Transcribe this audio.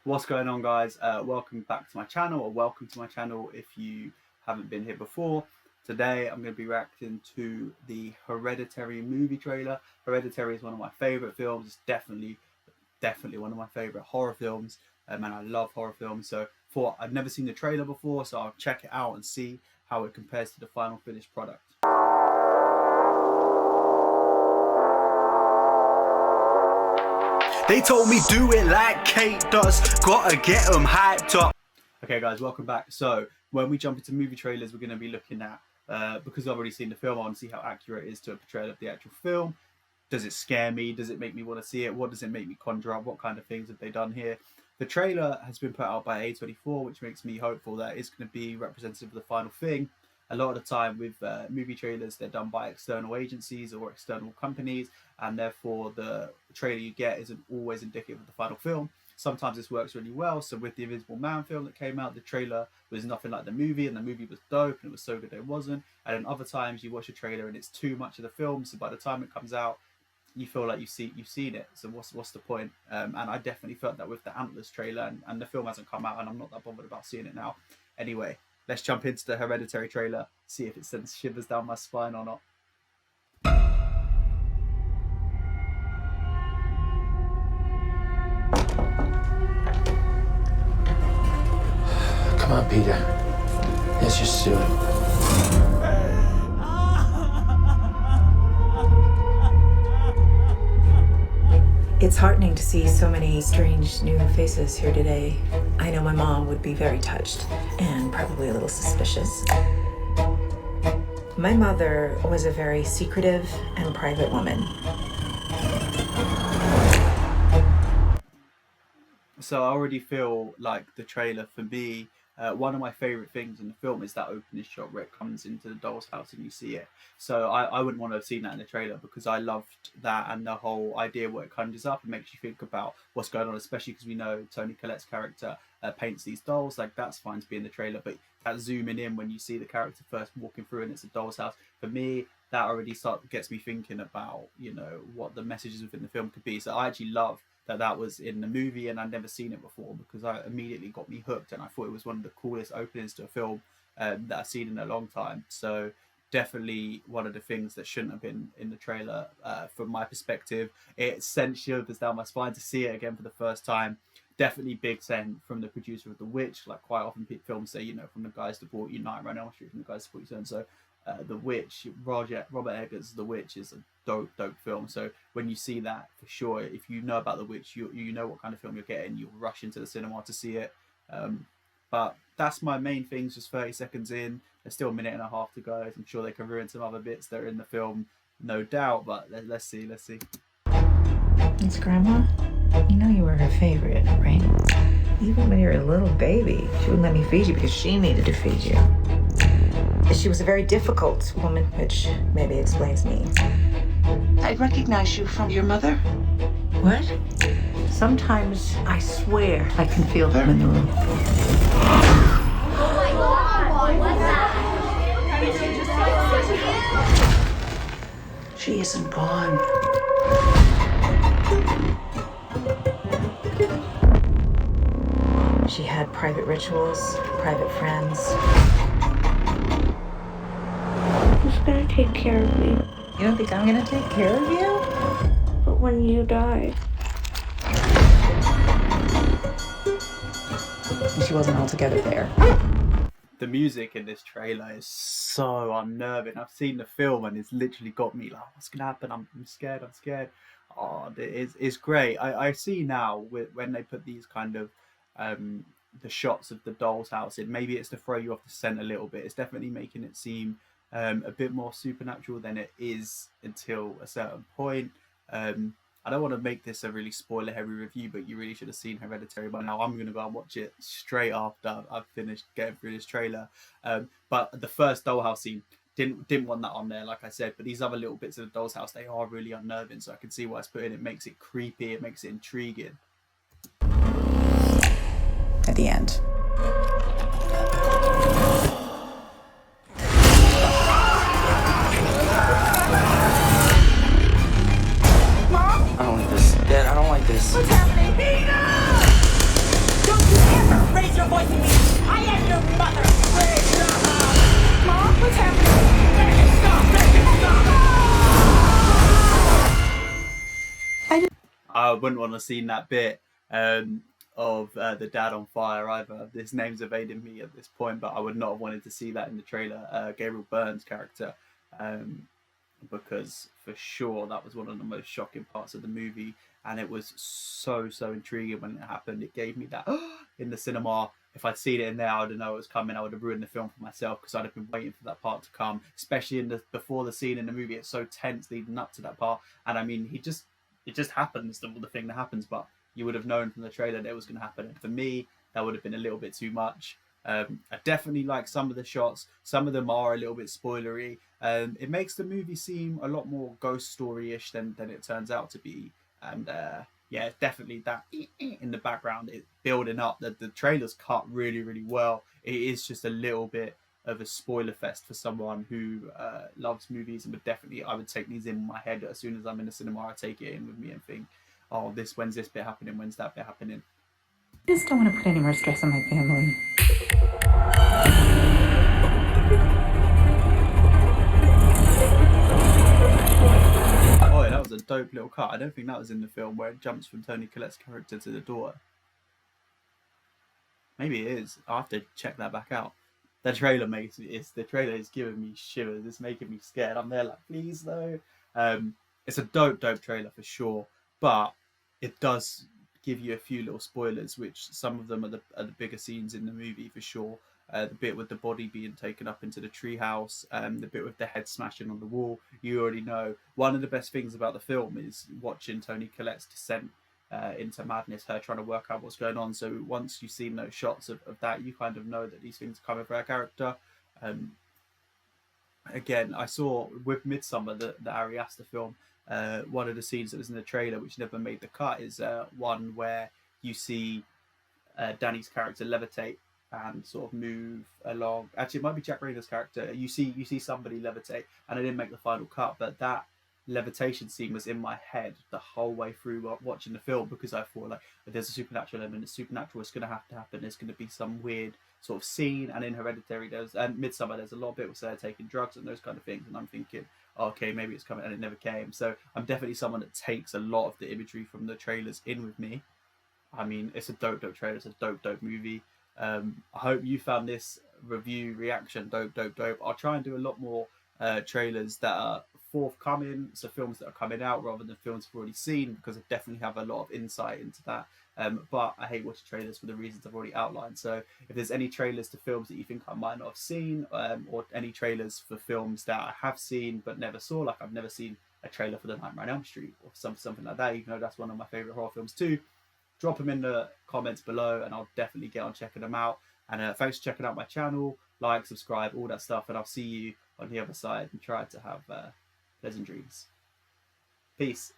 What's going on, guys? Welcome back to my channel, or welcome to my channel if you haven't been here before. Today I'm going to be reacting to the Hereditary movie trailer. Hereditary is one of my favourite films. It's definitely one of my favourite horror films, and I love horror films. So I've never seen the trailer before, so I'll check it out and see how it compares to the final finished product. They told me do it like Kate does, gotta get them hyped up. Okay guys, welcome back. So when we jump into movie trailers, we're going to be looking at, because I've already seen the film, I want to see how accurate it is to a portrayal of the actual film. Does it scare me? Does it make me want to see it? What does it make me conjure up? What kind of things have they done here? The trailer has been put out by A24, which makes me hopeful that it's going to be representative of the final thing. A lot of the time with movie trailers, they're done by external agencies or external companies, and therefore the trailer you get isn't always indicative of the final film. Sometimes this works really well. So with the Invisible Man film that came out, the trailer was nothing like the movie, and the movie was dope and it was so good that it wasn't. And then other times you watch a trailer and it's too much of the film, so by the time it comes out, you feel like you've seen it. So what's the point? And I definitely felt that with the Antlers trailer, and the film hasn't come out, and I'm not that bothered about seeing it now. Anyway, let's jump into the Hereditary trailer, see if it sends shivers down my spine or not. Come on, Peter. Let's just do it. It's heartening to see so many strange new faces here today. I know my mom would be very touched and probably a little suspicious. My mother was a very secretive and private woman. So I already feel like the trailer, for me, one of my favourite things in the film is that opening shot where it comes into the doll's house and you see it. So I wouldn't want to have seen that in the trailer, because I loved that and the whole idea what it conjures up and makes you think about what's going on, especially because we know Toni Collette's character paints these dolls. Like, that's fine to be in the trailer, but that zooming in when you see the character first walking through and it's a doll's house, for me, that already gets me thinking about, you know, what the messages within the film could be. So I actually love that was in the movie, and I'd never seen it before, because it immediately got me hooked, and I thought it was one of the coolest openings to a film that I've seen in a long time. So definitely one of the things that shouldn't have been in the trailer from my perspective. It sent shivers down my spine to see it again for the first time. Definitely big send from the producer of The Witch. Like, quite often films say, you know, from the guys that brought you Nightmare on Elm Street, from the guys that brought you so The Witch, Robert Eggers' The Witch is a dope film. So when you see that, for sure, if you know about The Witch, you know what kind of film you're getting. You'll rush into the cinema to see it. But that's my main things. Just 30 seconds in. There's still a minute and a half to go. I'm sure they can ruin some other bits that are in the film, no doubt. But let's see. It's Grandma. You know you were her favorite, right? Even when you were a little baby, she wouldn't let me feed you because she needed to feed you. She was a very difficult woman, which maybe explains me. I recognize you from your mother. What? Sometimes I swear I can feel them in the room. Oh my God! What's that? She isn't gone. She had private rituals, private friends. Who's gonna take care of me? You don't think I'm gonna take care of you? But when you die, She wasn't altogether there. The music in this trailer is so unnerving. I've seen the film and it's literally got me like, what's gonna happen? I'm scared. Oh, it's great. I see now when they put these kind of the shots of the doll's house in, maybe it's to throw you off the scent a little bit. It's definitely making it seem a bit more supernatural than it is until a certain point. I don't want to make this a really spoiler heavy review, but you really should have seen Hereditary by now. I'm going to go and watch it straight after I've finished getting through this trailer. But the first dollhouse scene, didn't want that on there, like I said, but these other little bits of the doll's house, they are really unnerving, so I can see why it's put in. It makes it creepy, it makes it intriguing. At the end. I don't like this. Dad, I don't like this. What's happening? Peter! lied to me. I am your mother. Please stop. Mom, what's happening? Make it stop. Make it stop. I wouldn't want to have seen that bit of the dad on fire either. This name's evading me at this point, but I would not have wanted to see that in the trailer. Gabriel Byrne's character, because for sure that was one of the most shocking parts of the movie, and it was so intriguing when it happened. It gave me that in the cinema. If I'd seen it in there, I would know it was coming. I would have ruined the film for myself because I'd have been waiting for that part to come, especially before the scene in the movie. It's so tense leading up to that part, and I mean, it just happens, the thing that happens, but you would have known from the trailer that it was going to happen. And for me, that would have been a little bit too much. I definitely like some of the shots. Some of them are a little bit spoilery. It makes the movie seem a lot more ghost story-ish than it turns out to be. And yeah, definitely that in the background, it's building up. The trailer's cut really well. It is just a little bit of a spoiler fest for someone who loves movies, and I would take these in my head as soon as I'm in the cinema. I take it in with me and think, oh, when's this bit happening? When's that bit happening? I just don't want to put any more stress on my family. Oh, yeah, that was a dope little cut. I don't think that was in the film where it jumps from Toni Collette's character to the daughter. Maybe it is. I'll have to check that back out. The trailer is giving me shivers. It's making me scared. I'm there like, please no. It's a dope trailer for sure, but it does give you a few little spoilers, which some of them are the bigger scenes in the movie for sure. The bit with the body being taken up into the treehouse, the bit with the head smashing on the wall. You already know. One of the best things about the film is watching Toni Collette's descent into madness, her trying to work out what's going on. So once you've seen those shots of that, you kind of know that these things are coming for her character. Again, I saw with Midsummer, the Ari Aster film, one of the scenes that was in the trailer which never made the cut is one where you see Danny's character levitate and sort of move along. Actually, it might be Jack Rayner's character. You see somebody levitate, and I didn't make the final cut, but that levitation scene was in my head the whole way through watching the film, because I thought like, if there's a supernatural element, the supernatural is going to have to happen. There's going to be some weird sort of scene, and in Hereditary and Midsummer there's a lot of bit with her taking drugs and those kind of things, and I'm thinking, okay, maybe it's coming, and it never came. So I'm definitely someone that takes a lot of the imagery from the trailers in with me. I mean, it's a dope trailer. It's a dope movie. I hope you found this review reaction dope. I'll try and do a lot more trailers that are forthcoming, so films that are coming out rather than films we've already seen, because I definitely have a lot of insight into that. But I hate watching trailers for the reasons I've already outlined. So if there's any trailers to films that you think I might not have seen, or any trailers for films that I have seen but never saw, like I've never seen a trailer for The Nightmare on Elm Street or something like that, even though that's one of my favourite horror films too, drop them in the comments below and I'll definitely get on checking them out. And thanks for checking out my channel. Like, subscribe, all that stuff, and I'll see you on the other side and try to have pleasant dreams. Peace.